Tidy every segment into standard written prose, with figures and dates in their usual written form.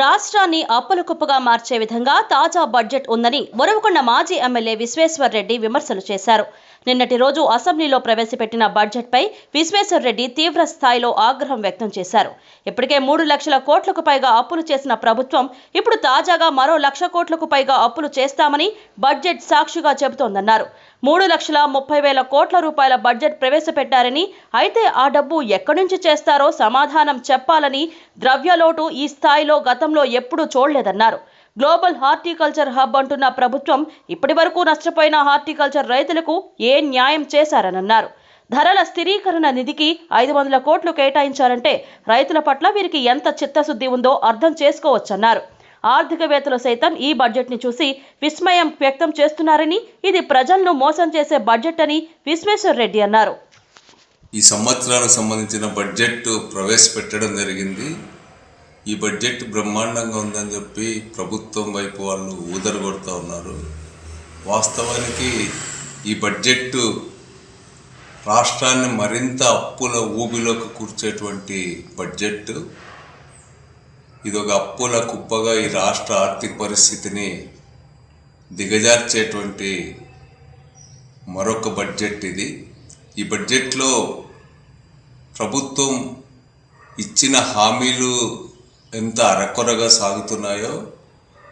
రాష్ట్రాన్ని అప్పుల కుప్పగా మార్చే విధంగా తాజా బడ్జెట్ ఉందని మురవకొండ మాజీ ఎమ్మెల్యే విశ్వేశ్వర్ రెడ్డి విమర్శలు చేశారు. నిన్నటి రోజు అసెంబ్లీలో ప్రవేశపెట్టిన బడ్జెట్పై విశ్వేశ్వర్ రెడ్డి తీవ్ర స్థాయిలో ఆగ్రహం వ్యక్తం చేశారు. ఇప్పటికే 3 లక్షల కోట్లకు పైగా అప్పులు చేసిన ప్రభుత్వం ఇప్పుడు తాజాగా మరో 1,00,000 కోట్లకు పైగా అప్పులు చేస్తామని బడ్జెట్ సాక్షిగా చెబుతోందన్నారు. 3,30,000 కోట్ల రూపాయల బడ్జెట్ ప్రవేశపెట్టారని, అయితే ఆ డబ్బు ఎక్కడి నుంచి చేస్తారో సమాధానం చెప్పాలని, ద్రవ్యలోటు ఈ స్థాయిలో గతంలో ఎప్పుడూ చూడలేదన్నారు. గ్లోబల్ హార్టికల్చర్ హబ్ అంటున్న ప్రభుత్వం ఇప్పటి వరకు నష్టపోయిన హార్టికల్చర్ రైతులకు ఏ న్యాయం చేశారన్నారు. ధరల స్థిరీకరణ నిధికి 500 కోట్లు కేటాయించారంటే రైతుల పట్ల వీరికి ఎంత చిత్తశుద్ధి ఉందో అర్థం చేసుకోవచ్చన్నారు. ఆర్థికవేత్తలు సైతం ఈ బడ్జెట్ని చూసి విస్మయం వ్యక్తం చేస్తున్నారని, ఇది ప్రజలను మోసం చేసే బడ్జెట్ అని విశ్వేశ్వర్ రెడ్డి అన్నారు. ఈ సంవత్సరానికి సంబంధించిన బడ్జెట్ ప్రవేశపెట్టడం జరిగింది. ఈ బడ్జెట్ బ్రహ్మాండంగా ఉందని చెప్పి ప్రభుత్వం వైపు వాళ్ళు ఊదరు కొడుతూ ఉన్నారు. వాస్తవానికి ఈ బడ్జెట్ రాష్ట్రాన్ని మరింత అప్పుల ఊబిలోకి కూర్చేటువంటి బడ్జెట్. ఇది ఒక అప్పుల కుప్పగా ఈ రాష్ట్ర ఆర్థిక పరిస్థితిని దిగజార్చేటువంటి మరొక బడ్జెట్ ఇది. ఈ బడ్జెట్లో ప్రభుత్వం ఇచ్చిన హామీలు ఎంత అరకొరగా సాగుతున్నాయో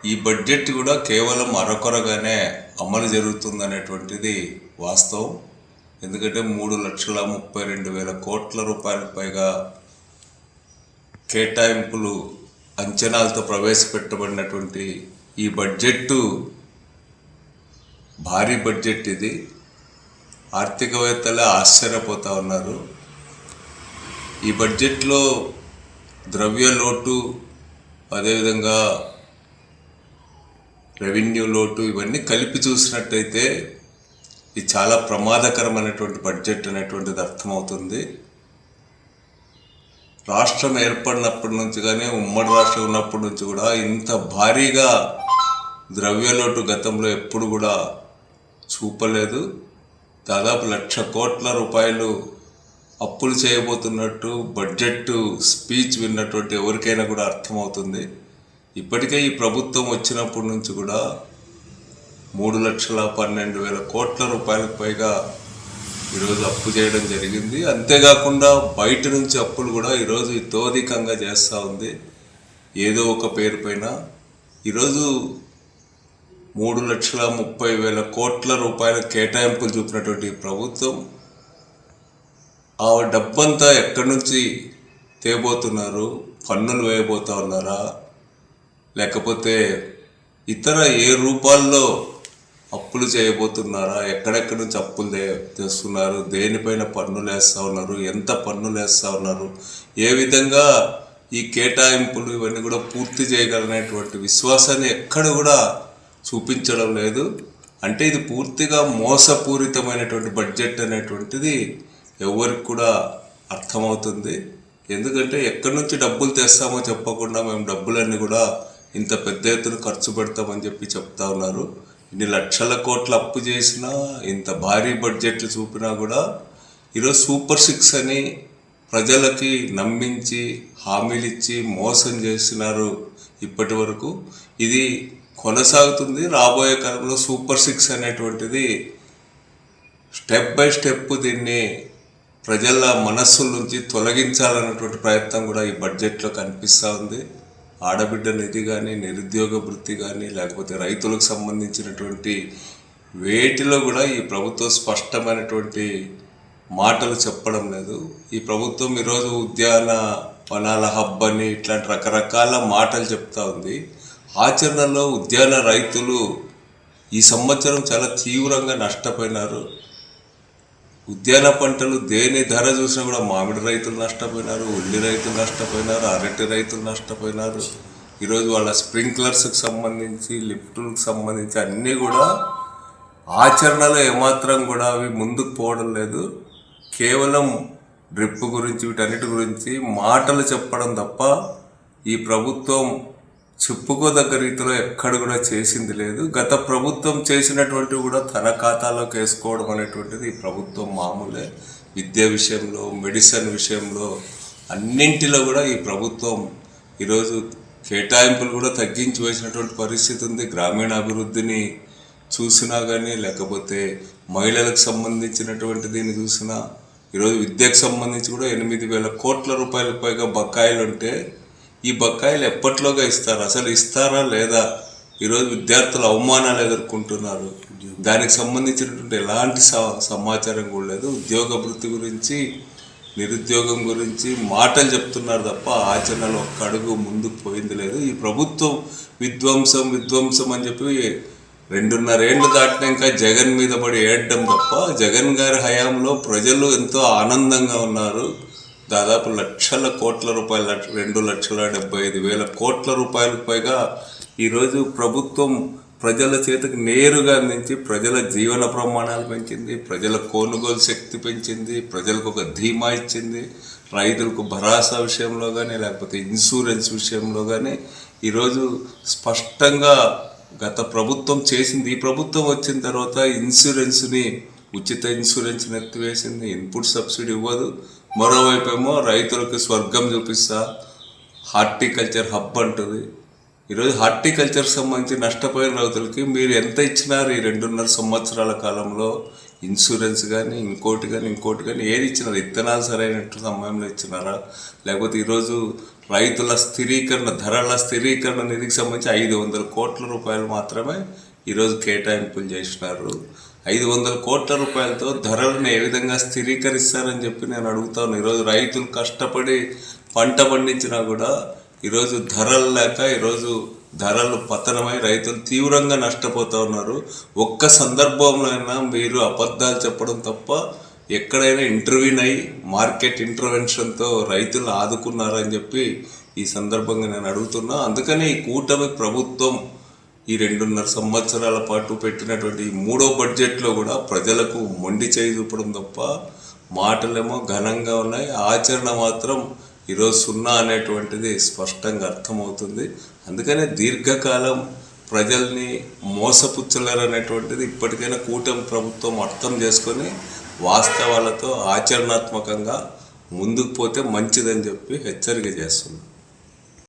ఈ బడ్జెట్ కూడా కేవలం అరకొరగానే అమలు జరుగుతుందనేటువంటిది వాస్తవం. ఎందుకంటే 3,32,000 కోట్ల రూపాయలకు పైగా కేటాయింపులు అంచనాలతో ప్రవేశపెట్టబడినటువంటి ఈ బడ్జెట్ భారీ బడ్జెట్. ఇది ఆర్థికవేత్తలే ఆశ్చర్యపోతూ ఉన్నారు. ఈ బడ్జెట్లో ద్రవ్య లోటు, అదేవిధంగా రెవెన్యూ లోటు ఇవన్నీ కలిపి చూసినట్టయితే ఇది చాలా ప్రమాదకరమైనటువంటి బడ్జెట్ అనేటువంటిది అర్థమవుతుంది. రాష్ట్రం ఏర్పడినప్పటి నుంచి కానీ, ఉమ్మడి రాష్ట్రం ఉన్నప్పటి నుంచి కూడా ఇంత భారీగా ద్రవ్యలోటు గతంలో ఎప్పుడు కూడా చూపలేదు. దాదాపు 1,00,000 కోట్ల రూపాయలు అప్పులు చేయబోతున్నట్టు బడ్జెట్ స్పీచ్ విన్నటువంటి ఎవరికైనా కూడా అర్థమవుతుంది. ఇప్పటికే ఈ ప్రభుత్వం వచ్చినప్పటి నుంచి కూడా 3,12,000 కోట్ల రూపాయలకు పైగా ఈరోజు అప్పు చేయడం జరిగింది. అంతేకాకుండా బయట నుంచి అప్పులు కూడా ఈరోజు ఇతోధికంగా చేస్తూ ఉంది ఏదో ఒక పేరు పైన. ఈరోజు 3,30,000 కోట్ల రూపాయల కేటాయింపులు చూపినటువంటి ప్రభుత్వం ఆ డబ్బంతా ఎక్కడి నుంచి తేబోతున్నారు? పన్నులు వేయబోతా ఉన్నారా, లేకపోతే ఇతర ఏ రూపాల్లో అప్పులు చేయబోతున్నారా? ఎక్కడెక్కడి నుంచి అప్పులు తెస్తున్నారు? దేనిపైన పన్నులు వేస్తూ ఉన్నారు? ఎంత పన్నులు వేస్తూ ఉన్నారు? ఏ విధంగా ఈ కేటాయింపులు ఇవన్నీ కూడా పూర్తి చేయగలనేటువంటి విశ్వాసాన్ని ఎక్కడ కూడా చూపించడం లేదు. అంటే ఇది పూర్తిగా మోసపూరితమైనటువంటి బడ్జెట్ అనేటువంటిది ఎవరికి కూడా అర్థమవుతుంది. ఎందుకంటే ఎక్కడి నుంచి డబ్బులు తెస్తామో చెప్పకుండా మేము డబ్బులన్నీ కూడా ఇంత పెద్ద ఎత్తున ఖర్చు పెడతామని చెప్పి చెప్తా ఉన్నారు. ఇన్ని లక్షల కోట్ల అప్పు చేసినా, ఇంత భారీ బడ్జెట్లు చూపినా కూడా ఈరోజు సూపర్ 6 అని ప్రజలకి నమ్మించి హామీలు ఇచ్చి మోసం చేస్తున్నారు ఇప్పటి వరకు. ఇది కొనసాగుతుంది. రాబోయే కాలంలో సూపర్ 6 అనేటువంటిది స్టెప్ బై స్టెప్ దీన్ని ప్రజల మనస్సుల నుంచి తొలగించాలన్నటువంటి ప్రయత్నం కూడా ఈ బడ్జెట్లో కనిపిస్తూ ఉంది. ఆడబిడ్డ నిధి కానీ, నిరుద్యోగ వృత్తి కానీ, లేకపోతే రైతులకు సంబంధించినటువంటి వేటిలో కూడా ఈ ప్రభుత్వం స్పష్టమైనటువంటి మాటలు చెప్పడం లేదు. ఈ ప్రభుత్వం ఈరోజు ఉద్యాన వనాల హబ్ అని ఇట్లాంటి రకరకాల మాటలు చెప్తా ఉంది. ఆచరణలో ఉద్యాన రైతులు ఈ సంవత్సరం చాలా తీవ్రంగా నష్టపోయినారు. ఉద్యాన పంటలు దేని ధర చూసినా కూడా మామిడి రైతులు నష్టపోయినారు, ఉల్లి రైతులు నష్టపోయినారు, అరటి రైతులు నష్టపోయినారు. ఈరోజు వాళ్ళ స్ప్రింక్లర్స్కి సంబంధించి, లిఫ్టులకు సంబంధించి అన్నీ కూడా ఆచరణలో ఏమాత్రం కూడా అవి ముందుకు పోవడం లేదు. కేవలం డ్రిప్ గురించి, వీటన్నిటి గురించి మాటలు చెప్పడం తప్ప ఈ ప్రభుత్వం చెప్పుకోదగ్గ రీతిలో ఎక్కడ కూడా చేసింది లేదు. గత ప్రభుత్వం చేసినటువంటివి కూడా తన ఖాతాలోకి వేసుకోవడం అనేటువంటిది ఈ ప్రభుత్వం మామూలే. విద్య విషయంలో, మెడిసిన్ విషయంలో, అన్నింటిలో కూడా ఈ ప్రభుత్వం ఈరోజు కేటాయింపులు కూడా తగ్గించి వేసినటువంటి పరిస్థితి ఉంది. గ్రామీణ అభివృద్ధిని చూసినా కానీ, లేకపోతే మహిళలకు సంబంధించినటువంటి దీన్ని చూసినా, ఈరోజు విద్యకు సంబంధించి కూడా 8,000 కోట్ల రూపాయలకు పైగా బకాయిలు ఉంటే ఈ బకాయిలు ఎప్పట్లోగా ఇస్తారు? అసలు ఇస్తారా లేదా? ఈరోజు విద్యార్థులు అవమానాలు ఎదుర్కొంటున్నారు. దానికి సంబంధించినటువంటి ఎలాంటి సమాచారం కూడా లేదు. ఉద్యోగ భృతి గురించి, నిరుద్యోగం గురించి మాటలు చెప్తున్నారు తప్ప ఆచరణలో ఒక్క అడుగు ముందుకు పోయింది లేదు. ఈ ప్రభుత్వం విధ్వంసం అని చెప్పి 2.5 ఏళ్ళు దాటినా ఇంకా జగన్ మీద పడి ఏడడం తప్ప, జగన్ గారి హయాంలో ప్రజలు ఎంతో ఆనందంగా ఉన్నారు. దాదాపు లక్షల కోట్ల రూపాయలు, 2,75,000 కోట్ల రూపాయలకు పైగా ఈరోజు ప్రభుత్వం ప్రజల చేతికి నేరుగా అందించి ప్రజల జీవన ప్రమాణాలు పెంచింది, ప్రజల కొనుగోలు శక్తి పెంచింది, ప్రజలకు ఒక ధీమా ఇచ్చింది. రైతులకు భరోసా విషయంలో కానీ, లేకపోతే ఇన్సూరెన్స్ విషయంలో కానీ ఈరోజు స్పష్టంగా గత ప్రభుత్వం చేసింది. ఈ ప్రభుత్వం వచ్చిన తర్వాత ఇన్సూరెన్స్ని, ఉచిత ఇన్సూరెన్స్ని ఎత్తివేసింది. ఇన్పుట్ సబ్సిడీ ఇవ్వదు. మరోవైపు ఏమో రైతులకు స్వర్గం చూపిస్తా, హార్టికల్చర్ హబ్ అంటుంది. ఈరోజు హార్టికల్చర్ సంబంధించి నష్టపోయిన రైతులకి మీరు ఎంత ఇచ్చినారు ఈ 2.5 సంవత్సరాల కాలంలో? ఇన్సూరెన్స్ కానీ, ఇంకోటి కానీ ఏది ఇచ్చినారు? విత్తనాలు సరైనట్టు సమయంలో ఇచ్చినారా? లేకపోతే ఈరోజు రైతుల స్థిరీకరణ, ధరల స్థిరీకరణ నిధికి సంబంధించి 500 కోట్ల రూపాయలు మాత్రమే ఈరోజు కేటాయింపులు చేసినారు. 500 కోట్ల రూపాయలతో ధరలను ఏ విధంగా స్థిరీకరిస్తారని చెప్పి నేను అడుగుతాను. ఈరోజు రైతులు కష్టపడి పంట పండించినా కూడా ఈరోజు ధరలు లేక, ఈరోజు ధరలు పతనమై రైతులు తీవ్రంగా నష్టపోతూ ఉన్నారు. ఒక్క సందర్భంలో అయినా మీరు అబద్ధాలు చెప్పడం తప్ప ఎక్కడైనా ఇంటర్వ్యూన్ అయ్యి మార్కెట్ ఇంటర్వెన్షన్తో రైతులు ఆదుకున్నారని చెప్పి ఈ సందర్భంగా నేను అడుగుతున్నా. అందుకని ఈ కూటమి ప్రభుత్వం ఈ 2.5 సంవత్సరాల పాటు పెట్టినటువంటి 3వ బడ్జెట్లో కూడా ప్రజలకు మొండి చేయి చూపడం తప్ప, మాటలేమో ఘనంగా ఉన్నాయి, ఆచరణ మాత్రం ఈరోజు 0 అనేటువంటిది స్పష్టంగా అర్థమవుతుంది. అందుకనే దీర్ఘకాలం ప్రజల్ని మోసపుచ్చలేరు అనేటువంటిది ఇప్పటికైనా కూటమి ప్రభుత్వం అర్థం చేసుకొని వాస్తవాలతో ఆచరణాత్మకంగా ముందుకు పోతే మంచిదని చెప్పి హెచ్చరిక చేస్తుంది.